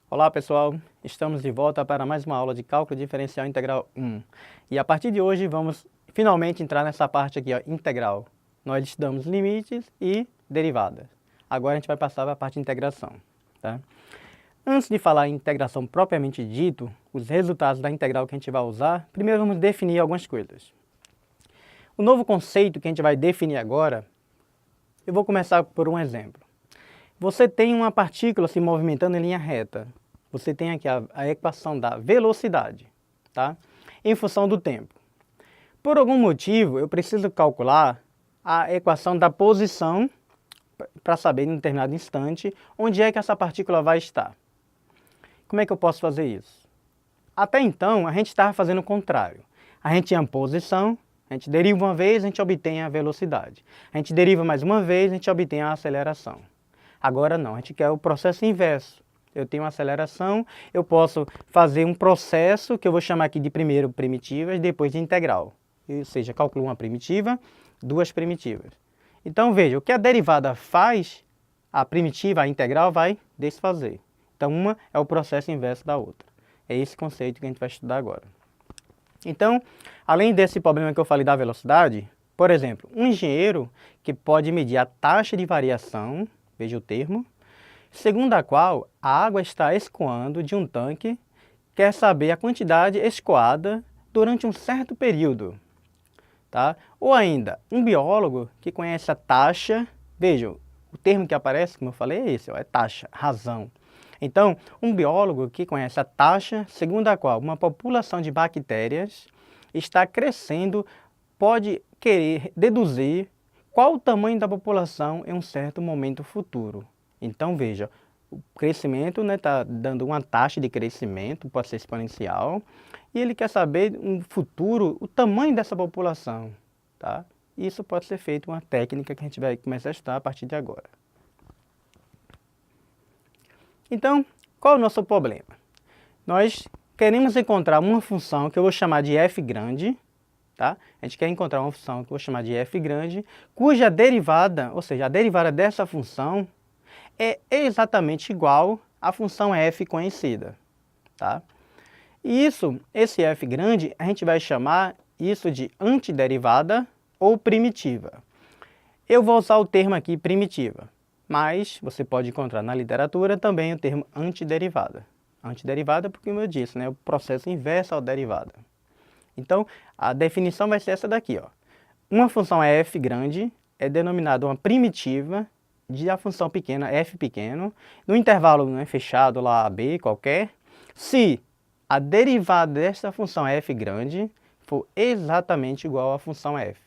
Olá pessoal, estamos de volta para mais uma aula de Cálculo Diferencial Integral 1. E a partir de hoje vamos finalmente entrar nessa parte aqui, ó, integral. Nós estudamos limites e derivadas. Agora a gente vai passar para a parte de integração. Tá? Antes de falar em integração propriamente dito, os resultados da integral que a gente vai usar, primeiro vamos definir algumas coisas. O novo conceito que a gente vai definir agora, eu vou começar por um exemplo. Você tem uma partícula se movimentando em linha reta. Você tem aqui a equação da velocidade, tá? Em função do tempo. Por algum motivo, eu preciso calcular a equação da posição para saber em um determinado instante onde é que essa partícula vai estar. Como é que eu posso fazer isso? Até então, a gente estava fazendo o contrário. A gente tinha a posição, a gente deriva uma vez, a gente obtém a velocidade. A gente deriva mais uma vez, a gente obtém a aceleração. Agora não, a gente quer o processo inverso. Eu tenho uma aceleração, eu posso fazer um processo que eu vou chamar aqui de primeiro primitivas, depois de integral. Ou seja, calculo uma primitiva, duas primitivas. Então veja, o que a derivada faz, a primitiva, a integral vai desfazer. Então uma é o processo inverso da outra. É esse conceito que a gente vai estudar agora. Então, além desse problema que eu falei da velocidade, por exemplo, um engenheiro que pode medir a taxa de variação, veja o termo, segundo a qual a água está escoando de um tanque, quer saber a quantidade escoada durante um certo período. Tá? Ou ainda, um biólogo que conhece a taxa, vejam, o termo que aparece, como eu falei, é esse, ó, é taxa, razão. Então, um biólogo que conhece a taxa segundo a qual uma população de bactérias está crescendo pode querer deduzir qual o tamanho da população em um certo momento futuro. Então, veja, o crescimento está dando uma taxa de crescimento, pode ser exponencial, e ele quer saber no futuro o tamanho dessa população. Tá? Isso pode ser feito uma técnica que a gente vai começar a estudar a partir de agora. Então, qual é o nosso problema? Nós queremos encontrar uma função que eu vou chamar de f grande, tá? A gente quer encontrar uma função que eu vou chamar de f grande, cuja derivada, ou seja, a derivada dessa função é exatamente igual à função f conhecida, tá? E esse f grande, a gente vai chamar isso de antiderivada ou primitiva. Eu vou usar o termo aqui primitiva, mas você pode encontrar na literatura também o termo antiderivada. Antiderivada porque, como eu disse, né, o processo inverso à derivada. Então, a definição vai ser essa daqui, ó. Uma função f grande é denominada uma primitiva de a função pequena, f pequeno, no intervalo, né, fechado lá, b qualquer, se a derivada dessa função f grande for exatamente igual à função f,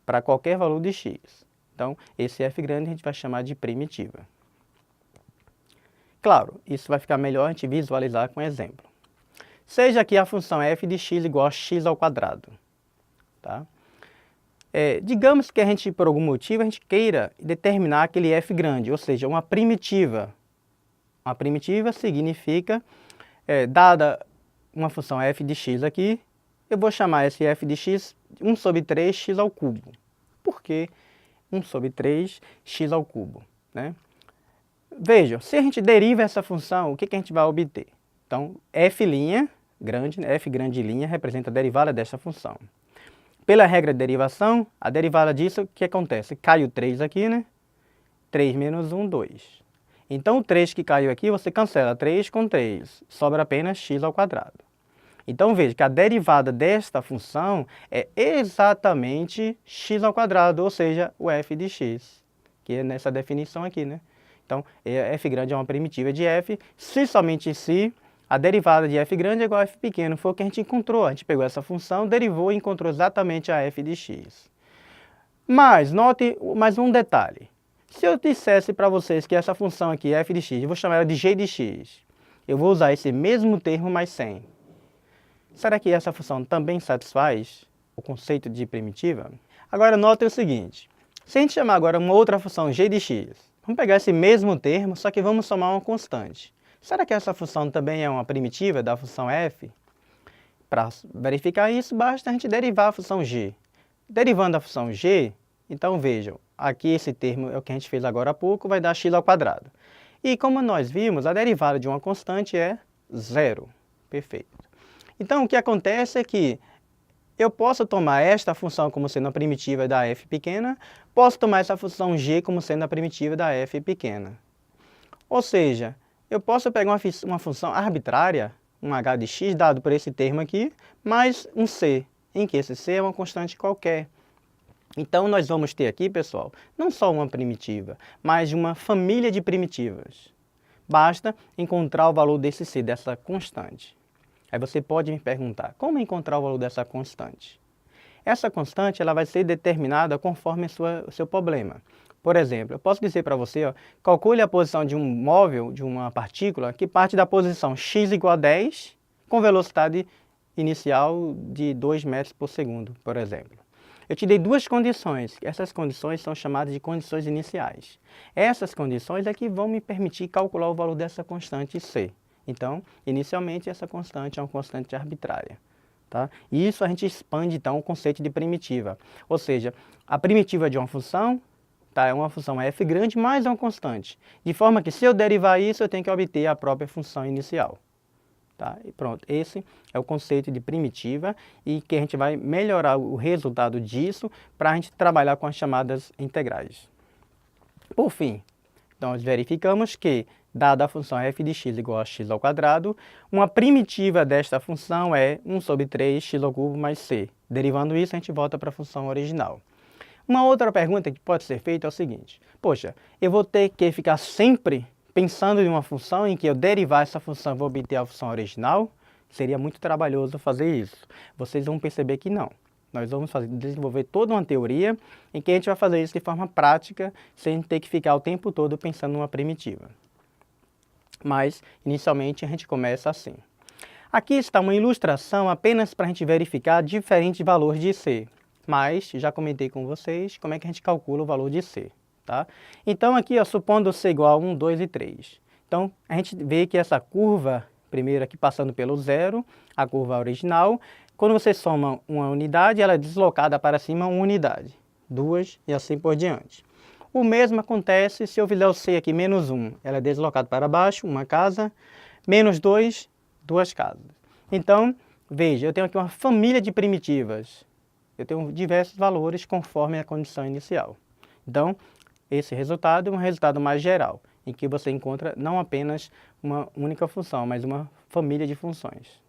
para qualquer valor de x. Então, esse f grande a gente vai chamar de primitiva. Claro, isso vai ficar melhor a gente visualizar com exemplo. Seja aqui a função f de x igual a x ao quadrado. Tá? Digamos que a gente, por algum motivo, a gente queira determinar aquele f grande, ou seja, uma primitiva. Uma primitiva significa, dada uma função f de x aqui, eu vou chamar esse f de x 1 sobre 3 x ao cubo. Por quê? 1 sobre 3 x ao cubo. Né? Vejam, se a gente deriva essa função, o que a gente vai obter? Então, f' grande, f grande linha, representa a derivada dessa função. Pela regra de derivação, a derivada disso, o que acontece? Cai o 3 aqui, né? 3 menos 1, 2. Então, o 3 que caiu aqui, você cancela 3 com 3, sobra apenas x ao quadrado. Então, veja que a derivada desta função é exatamente x ao quadrado, ou seja, o f de x, que é nessa definição aqui, né? Então, f grande é uma primitiva de f, se somente se a derivada de f grande é igual a f pequeno, foi o que a gente encontrou. A gente pegou essa função, derivou e encontrou exatamente a f de x. Mas, note mais um detalhe. Se eu dissesse para vocês que essa função aqui, f de x, eu vou chamar ela de g de x, eu vou usar esse mesmo termo mais 100. Será que essa função também satisfaz o conceito de primitiva? Agora, note o seguinte. Se a gente chamar agora uma outra função g de x, vamos pegar esse mesmo termo, só que vamos somar uma constante. Será que essa função também é uma primitiva da função f? Para verificar isso, basta a gente derivar a função g. Derivando a função g, então vejam, aqui esse termo é o que a gente fez agora há pouco, vai dar x ao quadrado. E como nós vimos, a derivada de uma constante é zero. Perfeito. Então, o que acontece é que eu posso tomar esta função como sendo a primitiva da f pequena, posso tomar essa função g como sendo a primitiva da f pequena. Ou seja, eu posso pegar uma função arbitrária, um h de x dado por esse termo aqui, mais um c, em que esse c é uma constante qualquer. Então, nós vamos ter aqui, pessoal, não só uma primitiva, mas uma família de primitivas. Basta encontrar o valor desse c, dessa constante. Aí você pode me perguntar, como encontrar o valor dessa constante? Essa constante ela vai ser determinada conforme o seu problema. Por exemplo, eu posso dizer para você, ó, calcule a posição de um móvel, de uma partícula, que parte da posição x igual a 10, com velocidade inicial de 2 metros por segundo, por exemplo. Eu te dei duas condições. Essas condições são chamadas de condições iniciais. Essas condições é que vão me permitir calcular o valor dessa constante c. Então, inicialmente, essa constante é uma constante arbitrária. Tá? E isso a gente expande, então, o conceito de primitiva. Ou seja, a primitiva de uma função tá, é uma função f grande mais uma constante. De forma que, se eu derivar isso, eu tenho que obter a própria função inicial. Tá? E pronto, esse é o conceito de primitiva e que a gente vai melhorar o resultado disso para a gente trabalhar com as chamadas integrais. Por fim, então, nós verificamos que, dada a função f de x igual a x ao quadrado, uma primitiva desta função é 1 sobre 3 x ao cubo mais c. Derivando isso, a gente volta para a função original. Uma outra pergunta que pode ser feita é o seguinte: poxa, eu vou ter que ficar sempre pensando em uma função em que eu derivar essa função e vou obter a função original? Seria muito trabalhoso fazer isso. Vocês vão perceber que não. Nós vamos desenvolver toda uma teoria em que a gente vai fazer isso de forma prática, sem ter que ficar o tempo todo pensando numa primitiva. Mas, inicialmente, a gente começa assim. Aqui está uma ilustração apenas para a gente verificar diferentes valores de C. Mas, já comentei com vocês como é que a gente calcula o valor de C. Tá? Então, aqui, ó, supondo C igual a 1, 2 e 3. Então, a gente vê que essa curva, primeiro aqui passando pelo zero, a curva original, quando você soma uma unidade, ela é deslocada para cima uma unidade, duas e assim por diante. O mesmo acontece se eu fizer o C aqui, menos 1, ela é deslocada para baixo, uma casa, menos 2, duas casas. Então, veja, eu tenho aqui uma família de primitivas. Eu tenho diversos valores conforme a condição inicial. Então, esse resultado é um resultado mais geral, em que você encontra não apenas uma única função, mas uma família de funções.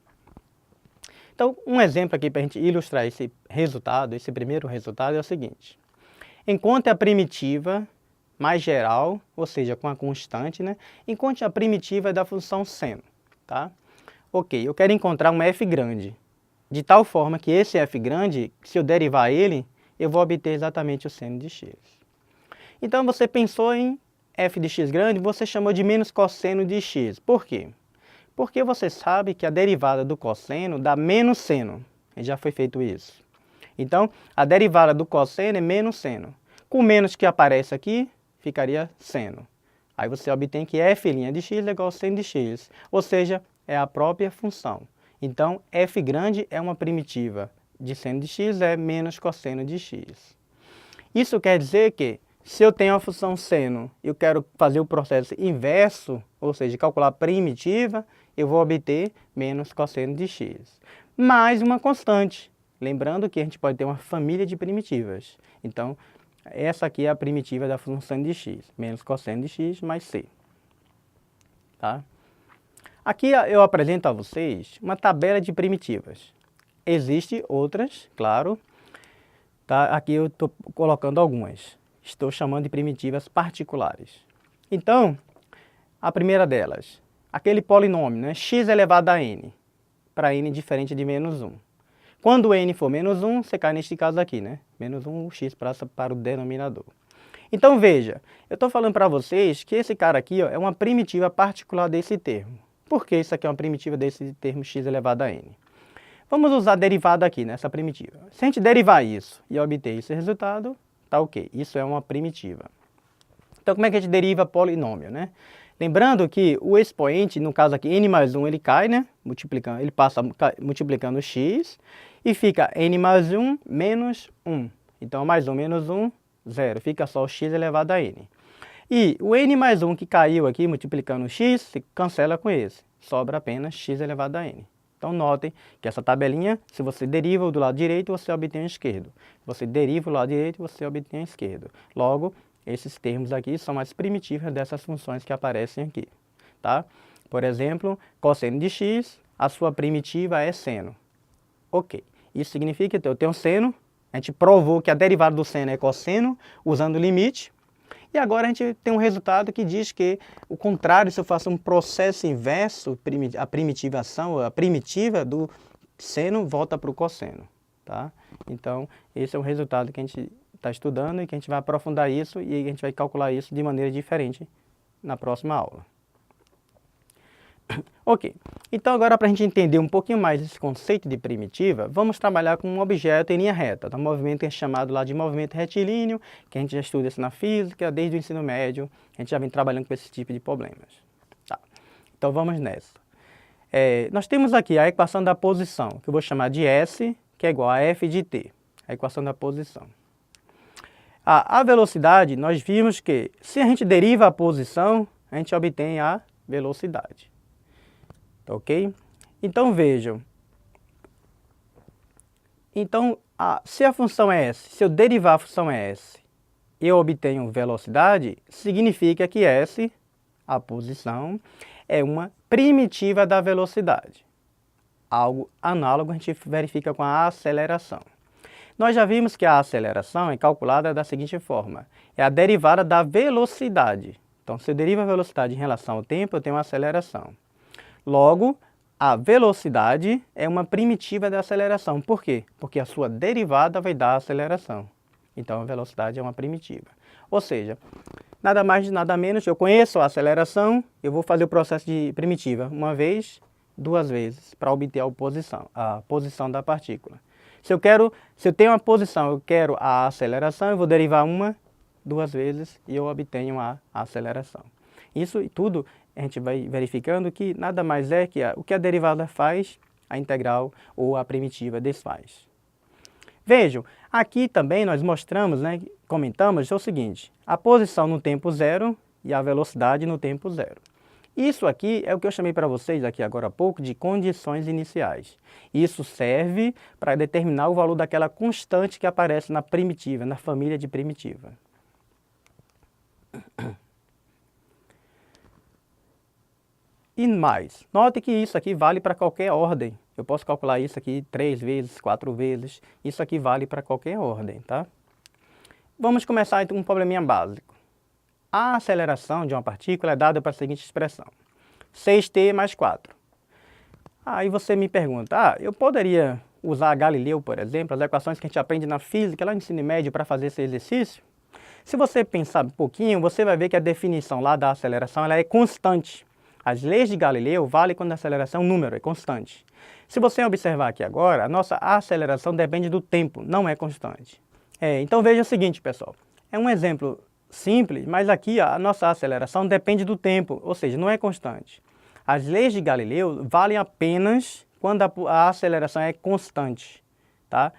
Então, um exemplo aqui para a gente ilustrar esse resultado, esse primeiro resultado é o seguinte. Encontre a primitiva mais geral, ou seja, com a constante, né? Encontre a primitiva da função seno, tá? Ok, eu quero encontrar um f grande, de tal forma que esse f grande, se eu derivar ele, eu vou obter exatamente o seno de x. Então, você pensou em f de x grande, você chamou de menos cosseno de x. Por quê? Porque você sabe que a derivada do cosseno dá menos seno. Já foi feito isso. Então, a derivada do cosseno é menos seno. Com menos que aparece aqui, ficaria seno. Aí você obtém que f' de x é igual a seno de x. Ou seja, é a própria função. Então, f grande é uma primitiva de seno de x, é menos cosseno de x. Isso quer dizer que, se eu tenho a função seno e eu quero fazer o processo inverso, ou seja, calcular a primitiva, eu vou obter menos cosseno de x. Mais uma constante. Lembrando que a gente pode ter uma família de primitivas. Então, essa aqui é a primitiva da função de x. Menos cosseno de x mais c. Tá? Aqui eu apresento a vocês uma tabela de primitivas. Existem outras, claro. Tá? Aqui eu estou colocando algumas. Estou chamando de primitivas particulares. Então, a primeira delas, aquele polinômio, né? X elevado a n, para n diferente de menos 1. Quando n for menos 1, você cai neste caso aqui, né? Menos 1, o x passa para o denominador. Então, veja, eu estou falando para vocês que esse cara aqui, ó, é uma primitiva particular desse termo. Por que isso aqui é uma primitiva desse termo x elevado a n? Vamos usar a derivada aqui, nessa primitiva. Se a gente derivar isso e obter esse resultado, tá ok. Isso é uma primitiva. Então, como é que a gente deriva polinômio, né? Lembrando que o expoente, no caso aqui, n mais 1, ele cai, né? Multiplicando, ele passa multiplicando x e fica n mais 1 menos 1. Então, mais 1 menos 1, 0. Fica só o x elevado a n. E o n mais 1 que caiu aqui, multiplicando o x, se cancela com esse. Sobra apenas x elevado a n. Então, notem que essa tabelinha, se você deriva do lado direito, você obtém o esquerdo. Se você deriva o lado direito, você obtém o esquerdo. Logo, esses termos aqui são mais primitivos dessas funções que aparecem aqui. Tá? Por exemplo, cosseno de x, a sua primitiva é seno. Ok. Isso significa que eu tenho seno, a gente provou que a derivada do seno é cosseno, usando o limite. E agora a gente tem um resultado que diz que o contrário, se eu faço um processo inverso, a primitivação, a primitiva do seno volta para o cosseno. Tá? Então, esse é um resultado que a gente está estudando e que a gente vai aprofundar isso e a gente vai calcular isso de maneira diferente na próxima aula. Ok, então agora para a gente entender um pouquinho mais esse conceito de primitiva, vamos trabalhar com um objeto em linha reta, um movimento que é chamado lá de movimento retilíneo, que a gente já estuda isso na física, desde o ensino médio, a gente já vem trabalhando com esse tipo de problemas. Tá. Então vamos nessa. Nós temos aqui a equação da posição, que eu vou chamar de S, que é igual a F de T, a equação da posição. A velocidade, nós vimos que se a gente deriva a posição, a gente obtém a velocidade. Ok? Então vejam. Então, se a função é S, se eu derivar a função S, eu obtenho velocidade, significa que S, a posição, é uma primitiva da velocidade. Algo análogo a gente verifica com a aceleração. Nós já vimos que a aceleração é calculada da seguinte forma. É a derivada da velocidade. Então, se eu derivo a velocidade em relação ao tempo, eu tenho uma aceleração. Logo, a velocidade é uma primitiva da aceleração. Por quê? Porque a sua derivada vai dar a aceleração. Então, a velocidade é uma primitiva. Ou seja, nada mais, nada menos, eu conheço a aceleração, eu vou fazer o processo de primitiva uma vez, duas vezes, para obter a posição da partícula. Se eu tenho uma posição, eu quero a aceleração, eu vou derivar uma, duas vezes e eu obtenho a aceleração. Isso tudo a gente vai verificando que nada mais é que o que a derivada faz, a integral ou a primitiva desfaz. Vejam, aqui também nós mostramos, comentamos o seguinte, a posição no tempo zero e a velocidade no tempo zero. Isso aqui é o que eu chamei para vocês aqui agora há pouco de condições iniciais. Isso serve para determinar o valor daquela constante que aparece na primitiva, na família de primitiva. E mais, note que isso aqui vale para qualquer ordem. Eu posso calcular isso aqui 3 vezes, 4 vezes. Isso aqui vale para qualquer ordem, tá? Vamos começar então com um probleminha básico. A aceleração de uma partícula é dada para a seguinte expressão. 6t mais 4. Aí você me pergunta, eu poderia usar Galileu, por exemplo, as equações que a gente aprende na física, lá no ensino médio, para fazer esse exercício? Se você pensar um pouquinho, você vai ver que a definição lá da aceleração ela é constante. As leis de Galileu valem quando a aceleração é um número, é constante. Se você observar aqui agora, a nossa aceleração depende do tempo, não é constante. Então veja o seguinte, pessoal. É um exemplo simples, mas aqui a nossa aceleração depende do tempo, ou seja, não é constante. As leis de Galileu valem apenas quando a aceleração é constante. Tá?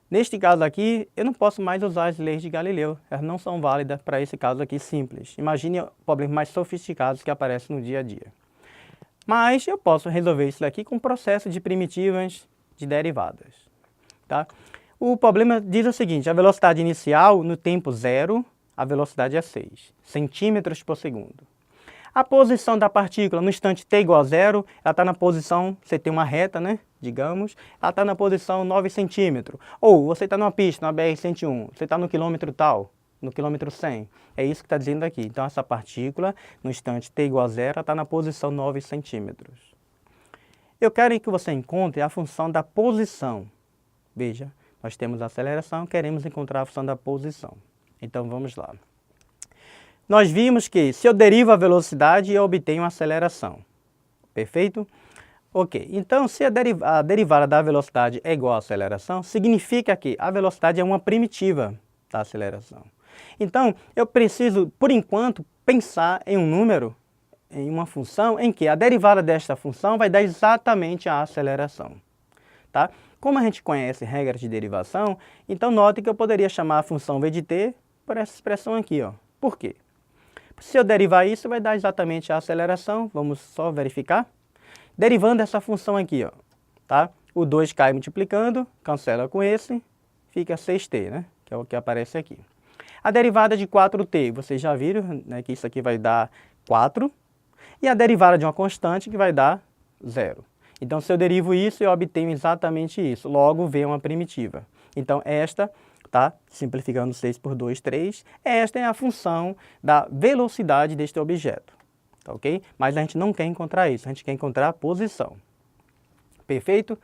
Neste caso aqui, eu não posso mais usar as leis de Galileu, elas não são válidas para esse caso aqui simples. Imagine problemas mais sofisticados que aparecem no dia a dia. Mas eu posso resolver isso daqui com o processo de primitivas de derivadas. Tá? O problema diz o seguinte, a velocidade inicial no tempo zero, a velocidade é 6 centímetros por segundo. A posição da partícula no instante t igual a zero, ela está na posição, você tem uma reta, digamos, ela está na posição 9 centímetros. Ou você está numa pista, na BR-101, você está no quilômetro tal, no quilômetro 100. É isso que está dizendo aqui. Então essa partícula, no instante t igual a zero, ela está na posição 9 centímetros. Eu quero que você encontre a função da posição. Veja, nós temos a aceleração, queremos encontrar a função da posição. Então vamos lá. Nós vimos que se eu derivo a velocidade, eu obtenho a aceleração. Perfeito? Ok, então se a derivada da velocidade é igual à aceleração, significa que a velocidade é uma primitiva da aceleração. Então, eu preciso, por enquanto, pensar em um número, em uma função, em que a derivada desta função vai dar exatamente a aceleração. Tá? Como a gente conhece regras de derivação, então note que eu poderia chamar a função v de t por essa expressão aqui. Por quê? Se eu derivar isso, vai dar exatamente a aceleração. Vamos só verificar. Derivando essa função aqui, ó, tá? O 2 cai multiplicando, cancela com esse, fica 6t, né? Que é o que aparece aqui. A derivada de 4t, vocês já viram, né, que isso aqui vai dar 4. E a derivada de uma constante que vai dar 0. Então, se eu derivo isso, eu obtenho exatamente isso. Logo, V é uma primitiva. Então, esta, tá? Simplificando 6 por 2, 3. Esta é a função da velocidade deste objeto. Tá, ok? Mas a gente não quer encontrar isso. A gente quer encontrar a posição. Perfeito?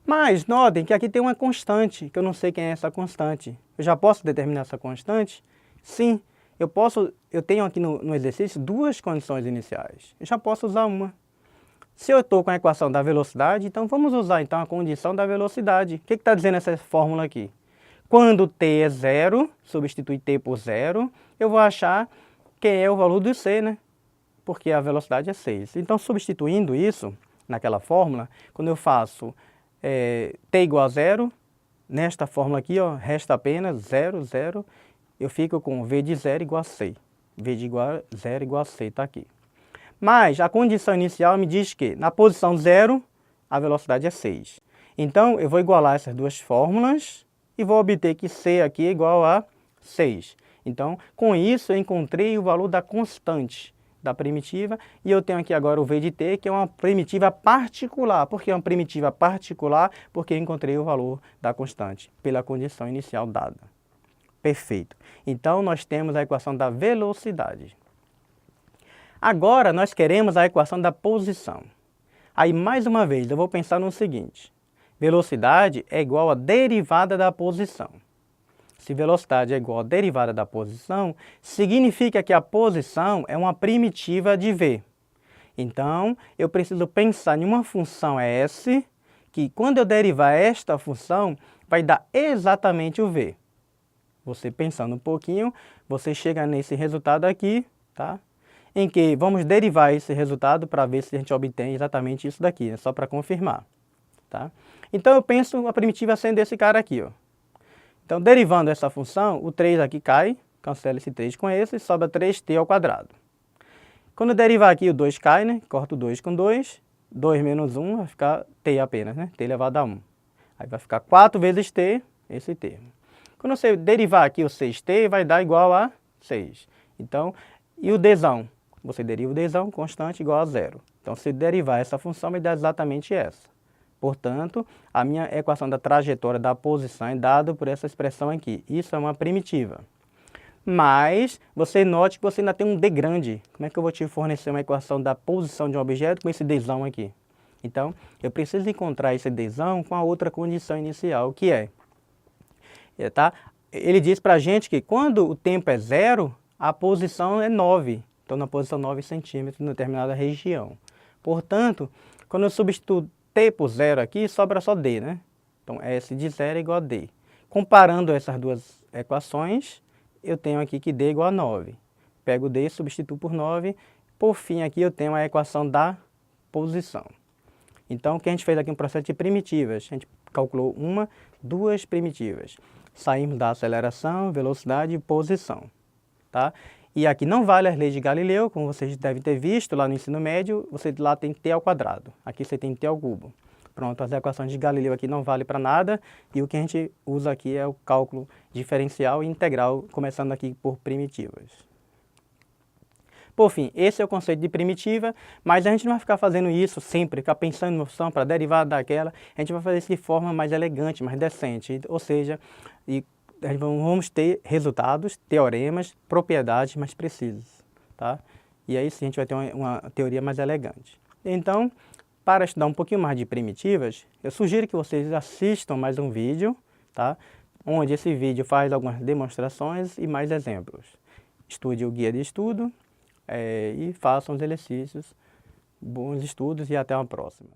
Mas, notem que aqui tem uma constante, que eu não sei quem é essa constante. Eu já posso determinar essa constante? Sim. Eu tenho aqui no exercício duas condições iniciais. Eu já posso usar uma. Se eu estou com a equação da velocidade, então vamos usar então a condição da velocidade. O que está dizendo essa fórmula aqui? Quando t é zero, substitui t por zero, eu vou achar quem é o valor do c, né? Porque a velocidade é 6. Então, substituindo isso naquela fórmula, quando eu faço t igual a zero, nesta fórmula aqui, ó, resta apenas 0, 0, eu fico com v de 0 igual a c. V de 0 igual a c, está aqui. Mas a condição inicial me diz que na posição 0, a velocidade é 6. Então, eu vou igualar essas duas fórmulas e vou obter que c aqui é igual a 6. Então, com isso, eu encontrei o valor da constante da primitiva e eu tenho aqui agora o v de t, que é uma primitiva particular. Por que é uma primitiva particular? Porque eu encontrei o valor da constante pela condição inicial dada. Perfeito. Então, nós temos a equação da velocidade. Agora, nós queremos a equação da posição. Aí, mais uma vez, eu vou pensar no seguinte. Velocidade é igual a derivada da posição. Se velocidade é igual a derivada da posição, significa que a posição é uma primitiva de v. Então, eu preciso pensar em uma função s, que quando eu derivar esta função, vai dar exatamente o v. Você pensando um pouquinho, você chega nesse resultado aqui, tá? Em que vamos derivar esse resultado para ver se a gente obtém exatamente isso daqui, só para confirmar, tá? Então, eu penso a primitiva sendo esse cara aqui, ó. Então, derivando essa função, o 3 aqui cai, cancela esse 3 com esse, e sobra 3t ao quadrado. Quando eu derivar aqui, o 2 cai, né? Corto o 2 com 2, 2 menos 1 vai ficar t apenas, né? T elevado a 1. Aí vai ficar 4 vezes t, esse termo. Quando você derivar aqui o 6t, vai dar igual a 6. Então, e o dzão? Você deriva o dzão, constante, igual a 0. Então, se derivar essa função, vai dar exatamente essa. Portanto, a minha equação da trajetória da posição é dada por essa expressão aqui. Isso é uma primitiva. Mas, você note que você ainda tem um d grande. Como é que eu vou te fornecer uma equação da posição de um objeto com esse dzão aqui? Então, eu preciso encontrar esse dzão com a outra condição inicial, que tá? Ele diz para a gente que quando o tempo é 0, a posição é 9. Então, na posição 9 centímetros em determinada região. Portanto, quando eu substituo t por 0 aqui, sobra só d, né? Então, S de 0 é igual a d. Comparando essas duas equações, eu tenho aqui que d é igual a 9. Pego d, substituo por 9. Por fim, aqui eu tenho a equação da posição. Então, o que a gente fez aqui é um processo de primitivas. A gente calculou uma, duas primitivas. Saímos da aceleração, velocidade e posição, tá? E aqui não vale as leis de Galileu, como vocês devem ter visto lá no ensino médio, você lá tem t ao quadrado, aqui você tem t ao cubo. Pronto, as equações de Galileu aqui não valem para nada, e o que a gente usa aqui é o cálculo diferencial e integral, começando aqui por primitivas. Por fim, esse é o conceito de primitiva, mas a gente não vai ficar fazendo isso sempre, ficar pensando em opção para derivada daquela, a gente vai fazer isso de forma mais elegante, mais decente, ou seja, vamos ter resultados, teoremas, propriedades mais precisas, tá? E aí sim a gente vai ter uma teoria mais elegante. Então, para estudar um pouquinho mais de primitivas, eu sugiro que vocês assistam mais um vídeo, tá? Onde esse vídeo faz algumas demonstrações e mais exemplos. Estude o guia de estudo e façam os exercícios. Bons estudos e até uma próxima.